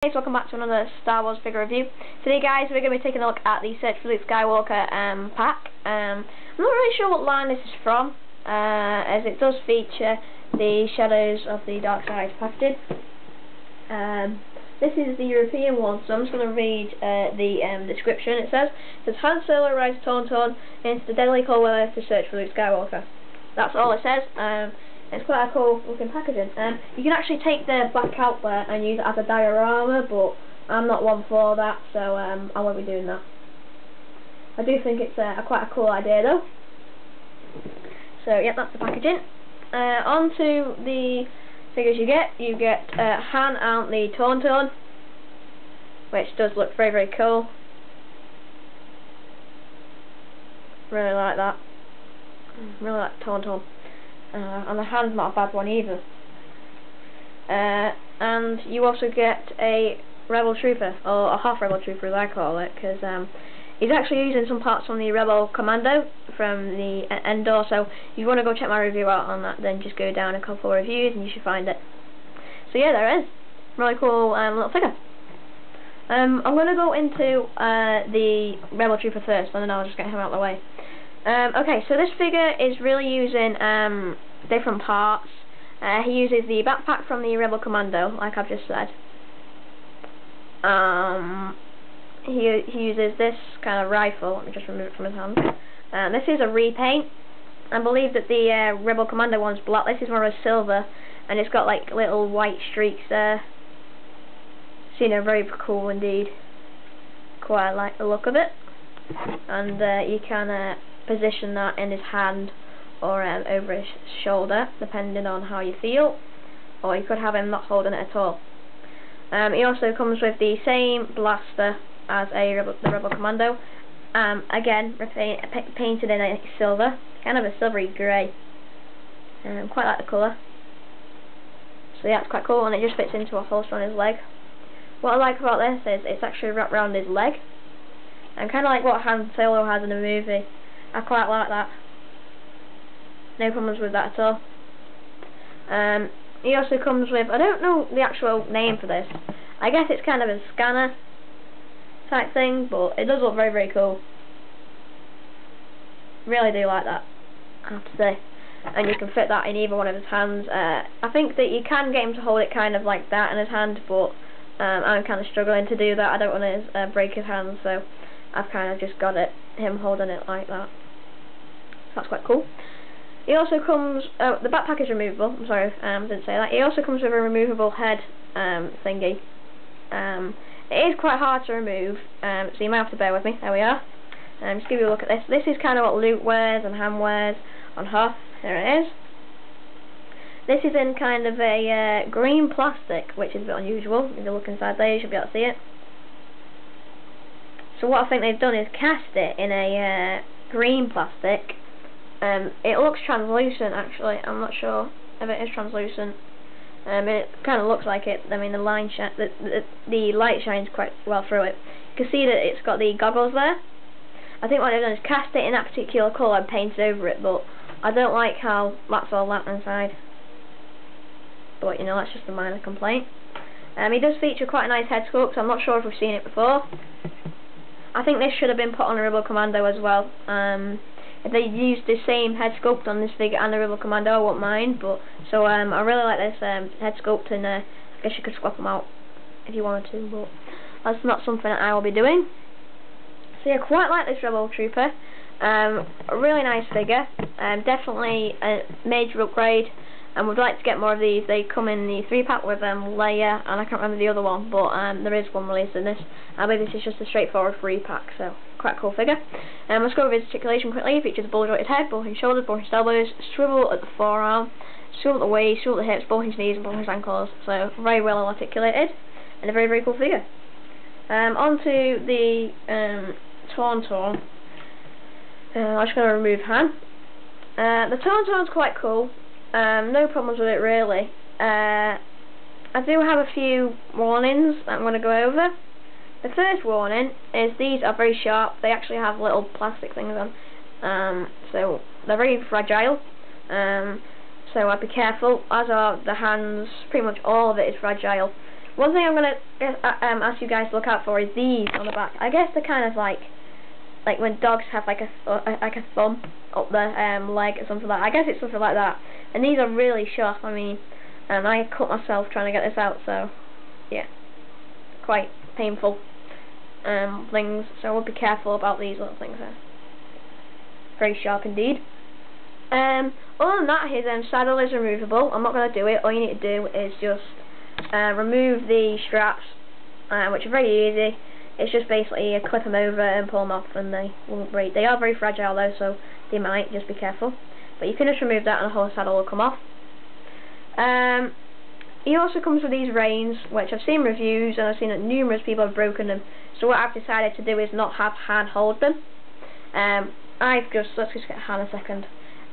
Guys, welcome back to another Star Wars figure review. Today guys, we're going to be taking a look at the Search for Luke Skywalker pack. I'm not really sure what line this is from, as it does feature the Shadows of the Dark Side packaging. This is the European one, so I'm just going to read the description. It says, Han Solo rides Tauntaun into the deadly cold weather to search for Luke Skywalker. That's all it says. It's quite a cool looking packaging. You can actually take the back out there and use it as a diorama, but I'm not one for that, so I won't be doing that. I do think it's quite a cool idea though. So yeah, that's the packaging. On to the figures you get. You get Han and the Tauntaun, which does look very, very cool. Really like that. Really like Tauntaun. And the hand's not a bad one either. And you also get a Rebel Trooper, or a half Rebel Trooper as I call it, because he's actually using some parts from the Rebel Commando from the Endor, so if you want to go check my review out on that, then just go down a couple of reviews and you should find it. So yeah, there it is. Really cool little figure. I'm going to go into the Rebel Trooper first, and then I'll just get him out of the way. Okay, so this figure is really using different parts. He uses the backpack from the Rebel Commando, like I've just said. He uses this kind of rifle. Let me just remove it from his hand. This is a repaint. I believe that the Rebel Commando one's black. This is more of a silver, and it's got like little white streaks there. So, you know, very cool indeed. Quite like the look of it. And you can position that in his hand or over his shoulder, depending on how you feel, or you could have him not holding it at all. He also comes with the same blaster as the Rebel Commando, again painted in a silver, kind of a silvery grey. Quite like the colour. So yeah, it's quite cool, and it just fits into a holster on his leg. What I like about this is it's actually wrapped around his leg, and kind of like what Han Solo has in the movie. I quite like that. No problems with that at all. He also comes with, I don't know the actual name for this. I guess it's kind of a scanner type thing, but it does look very, very cool. Really do like that, I have to say. And you can fit that in either one of his hands. I think that you can get him to hold it kind of like that in his hand, but I'm kind of struggling to do that. I don't want to break his hand, so I've kind of just got him holding it like that. That's quite cool. He also comes, the backpack is removable, I'm sorry, didn't say that. He also comes with a removable head thingy. It is quite hard to remove, so you might have to bear with me. There we are. Just give you a look at this. This is kind of what Luke wears and Han wears on Hoth. There it is. This is in kind of a green plastic, which is a bit unusual. If you look inside there, you should be able to see it. So what I think they've done is cast it in a green plastic. It looks translucent actually. I'm not sure if it is translucent. It kind of looks like it. I mean, the light shines quite well through it. You can see that it's got the goggles there. I think what they've done is cast it in that particular colour and painted over it, but I don't like how that's all that inside. But you know, that's just a minor complaint. He does feature quite a nice head sculpt. I'm not sure if we've seen it before. I think this should have been put on a Rebel Commando as well. If they used the same head sculpt on this figure and the Rebel Commando, I won't mind. But so I really like this head sculpt, and I guess you could swap them out if you wanted to, but that's not something that I will be doing. So yeah, quite like this Rebel Trooper. A really nice figure. Definitely a major upgrade. And we'd like to get more of these. They come in the 3-pack with Leia, and I can't remember the other one, but there is one released in this. I believe this is just a straightforward 3-pack, so quite a cool figure. Let's go over his articulation quickly. It features a bulge-jointed head, bulging shoulders, bulging elbows, swivel at the forearm, swivel at the waist, swivel at the hips, bulging knees, and bulging ankles. So very well articulated, and a very, very cool figure. On to the Tauntaun. I'm just going to remove Han. The Tauntaun's quite cool. No problems with it really. I do have a few warnings that I'm going to go over. The first warning is these are very sharp. They actually have little plastic things on, so they're very fragile. So I'd be careful, as are the hands. Pretty much all of it is fragile. One thing I'm gonna ask you guys to look out for is these on the back. I guess they're kind of like when dogs have like a thumb up their leg or something like that. I guess it's something like that. And these are really sharp. I mean, I cut myself trying to get this out, so yeah, quite painful things. So I would be careful about these little things there. Very sharp indeed. Other than that, his saddle is removable. I'm not going to do it. All you need to do is just remove the straps, which are very easy. It's just basically clip them over and pull them off, and they won't break. They are very fragile though, so they might. Just be careful. But you can just remove that, and the whole saddle will come off. He also comes with these reins, which I've seen reviews, and I've seen that numerous people have broken them. So what I've decided to do is not have Han hold them. Let's just get Han a second.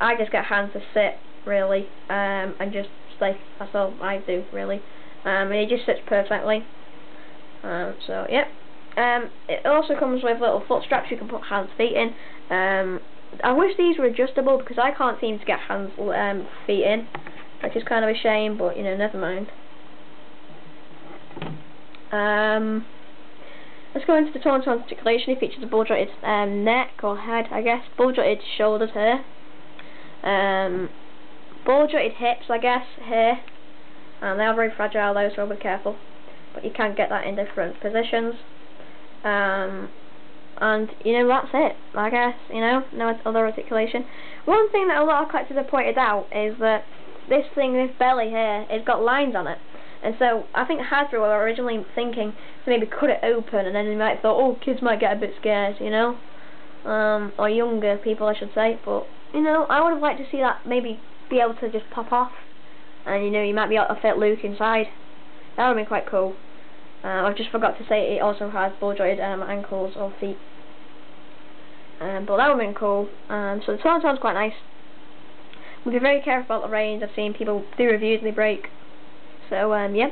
I just get Han to sit, really, and just stay. That's all I do, really. And he just sits perfectly. So, yep. It also comes with little foot straps you can put Han's feet in. I wish these were adjustable because I can't seem to get Han's feet in, which is kind of a shame, but you know, never mind. Let's go into the Tauntaun articulation. It features a ball jointed neck or head, I guess, ball jointed shoulders here, ball jointed hips, I guess, here, and they are very fragile though, so be careful, but you can get that in different positions. And you know, that's it, I guess. You know, no other articulation. One thing that a lot of collectors have pointed out is that this belly here, it's got lines on it, and so I think Hasbro were originally thinking to maybe cut it open, and then they might thought, oh, kids might get a bit scared, you know, or younger people, I should say. But you know, I would have liked to see that maybe be able to just pop off, and you know, you might be able to fit Luke inside. That would have been quite cool. I've just forgot to say it also has ball jointed ankles or feet. But that would have been cool. So the Tauntaun's quite nice. We'll be very careful about the reins. I've seen people do reviews and they break. So yeah.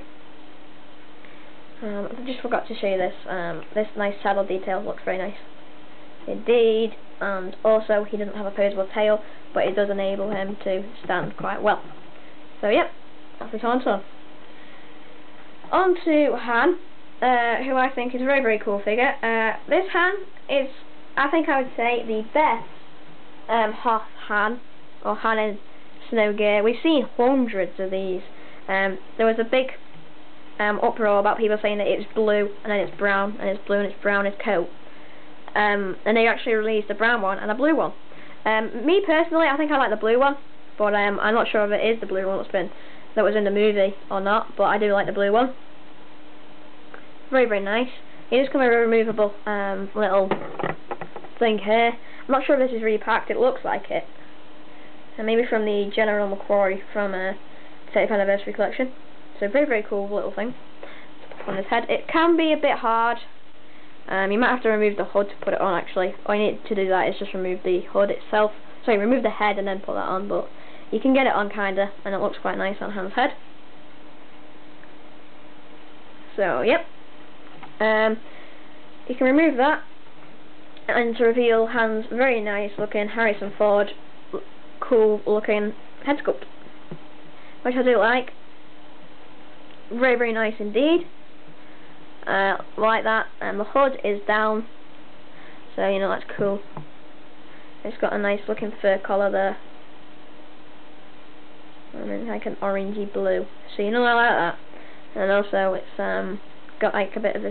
I just forgot to show you this. This nice saddle detail looks very nice indeed. And also he doesn't have a posable tail, but it does enable him to stand quite well. So yeah, that's the Tauntaun. On to Han, who I think is a very, very cool figure. This Han is, I think I would say, the best Hoth Han, or Han in snow gear. We've seen hundreds of these. There was a big uproar about people saying that it's blue, and then it's brown, and it's blue, and it's brown, his coat. And they actually released a brown one and a blue one. Me personally, I think I like the blue one, but I'm not sure if it is the blue one that was in the movie or not, but I do like the blue one. Very, very nice. It just comes with a removable little thing here. I'm not sure if this is repacked. It looks like it, and maybe from the General McQuarrie from 30th Anniversary Collection. So very, very cool little thing on his head. It can be a bit hard. You might have to remove the hood to put it on. Actually, all you need to do that is just remove the hood itself. Sorry, remove the head and then put that on. But you can get it on kinda, and it looks quite nice on Han's head. So yep. You can remove that, and to reveal Han's very nice looking Harrison Ford, cool looking head sculpt, which I do like. Very, very nice indeed. Like that, and the hood is down, so you know, that's cool. It's got a nice looking fur collar there, and then like an orangey blue, so you know, I like that. And also it's got like a bit of a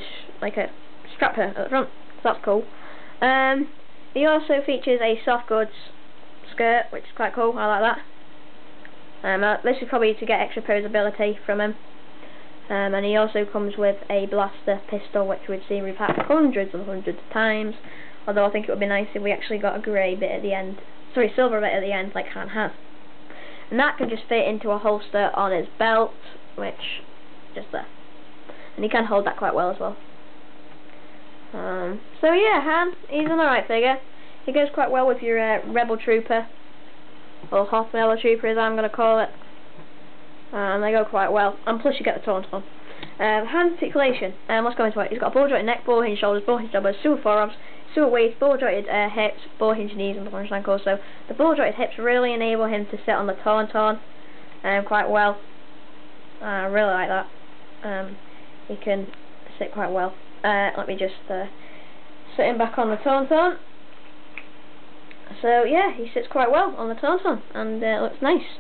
strap here at the front, so that's cool. He also features a soft goods skirt, which is quite cool. I like that. This is probably to get extra posability from him. And he also comes with a blaster pistol, which we've seen repacked hundreds and hundreds of times. Although I think it would be nice if we actually got a grey bit at the end, sorry, silver bit at the end, like Han has. And that can just fit into a holster on his belt, which just there. And he can hold that quite well as well. So yeah, Han, he's an alright figure. He goes quite well with your Rebel Trooper, or Hoth Rebel Trooper as I'm going to call it. And they go quite well, and plus you get the Tauntaun. Hand articulation, let's go into it. He's got a ball jointed neck, ball hinge shoulders, ball hinge elbows, super forearms, super waist, ball jointed hips, ball hinge knees, and ball hinge ankles. So the ball jointed hips really enable him to sit on the Tauntaun quite well. I really like that. he can sit quite well. Let me just sit him back on the Tauntaun. So yeah, he sits quite well on the Tauntaun, and looks nice.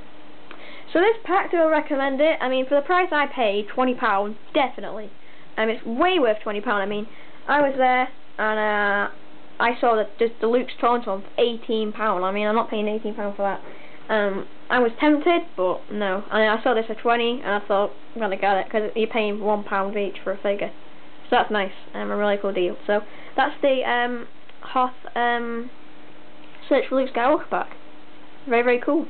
So this pack, do I recommend it? I mean, for the price I paid, £20, definitely. It's way worth £20. I mean, I was there, and I saw that just the Luke's Tauntaun for £18. I mean, I'm not paying £18 for that. I was tempted, but no. I saw this for 20, and I thought, I'm gonna get it, because you're paying £1 each for a figure. So that's nice, a really cool deal. So that's the Hoth Search for Luke Skywalker pack. Very, very cool.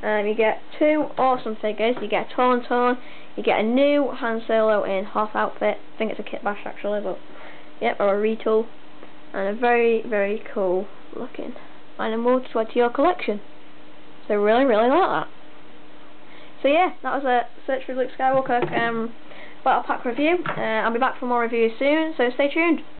You get 2 awesome figures. You get a Tauntaun, you get a new Han Solo in Hoth outfit. I think it's a kit bash actually, but yep, or a retool. And a very, very cool looking animal to add to your collection. So really, really like that. So yeah, that was a Search for Luke Skywalker battle pack review. I'll be back for more reviews soon, so stay tuned.